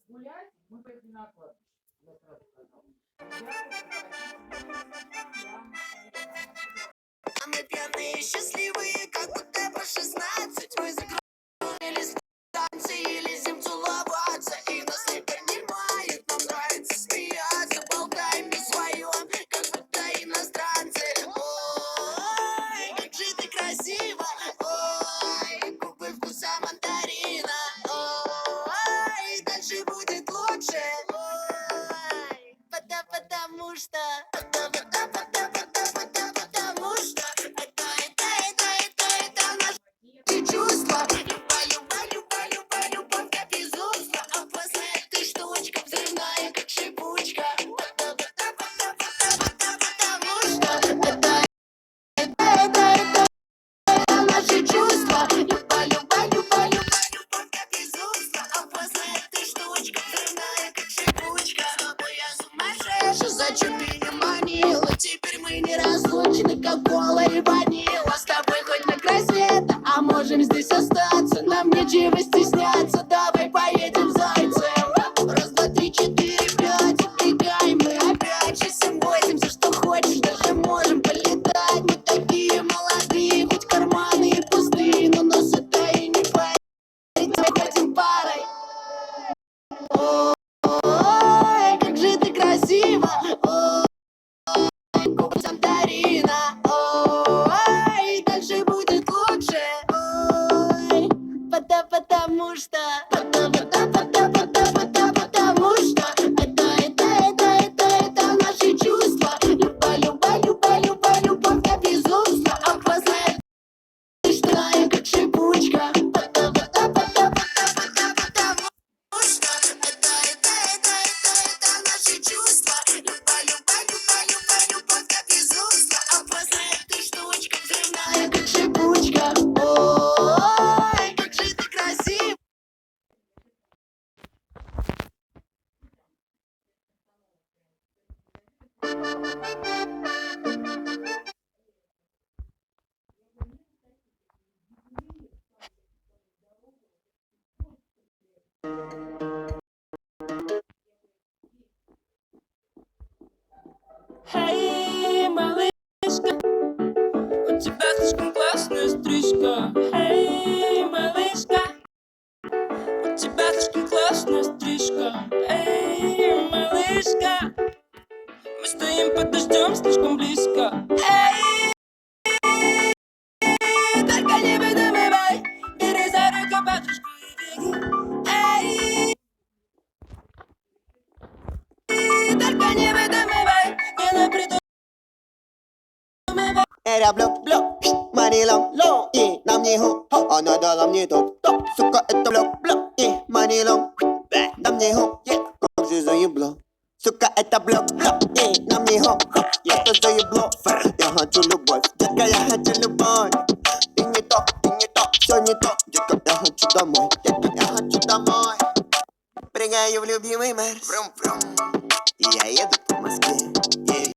гулять, мы поехали на кладбище. Я сразу сказала. А мы пьяные, счастливые, как будто по 16. Мы закрутились танцы или зим целоваться. И нас не понимают, нам нравится смеяться. Болтаем не своем, как будто иностранцы. Ой, как же ты красиво. Ой, губы вкуса мандарина. Ой, дальше будет лучше. Ой, потому что... Потому что это наши чувства. Любовь как безумство. Опасная ты штучка, взрывная как шипучка. Потому что это наши чувства. Любовь как безумство. Опасная ты штучка, взрывная как шипучка. С тобой я сумасшедшая, зачем манила. Теперь мы неразлучны, как кола и ванила. С тобой хоть на край света, а можем здесь остаться. Нам нечего стесняться, давай поедем зайцем. Раз, два, три, четыре, пять, убегаем мы опять. 6, 7, 8, все что хочешь, даже можем полетать. Мы такие молодые, хоть карманы и пустые, но нас это и не парит, мы хотим парой. Ой, как же ты красиво. Ой, Санторина. Ой, дальше будет лучше. Ой, потому что это наши чувства. Любовь как безумство. Опасная ты штая, как шипучка. Потому что это наши чувства. Любовь как безумство. Опасная ты штучка, взрывная как шипучка. Ой, как же ты красив. Эй, малышка, у тебя слишком классная стрижка. Эй, малышка, у тебя слишком классная стрижка. Эй, малышка, мы стоим под дождем слишком близко. Эй, только не выдумывай, бери за руку подружку и беги. Эй, только не выдумывай, не напридумывай. Era block, block, Manilong, long, nam nhi ho, another lam nhi to, suka at the block, block, Manilong, nam nhi ho, yeah, cause you say you block, suka at the block, block, nam nhi ho, yeah, cause you block, я хочу любовь, только я хочу любовь, и не то, все не то, детка, я хочу домой, детка, я хочу домой, прыгаю в любимый Мерс, и я еду по Москве.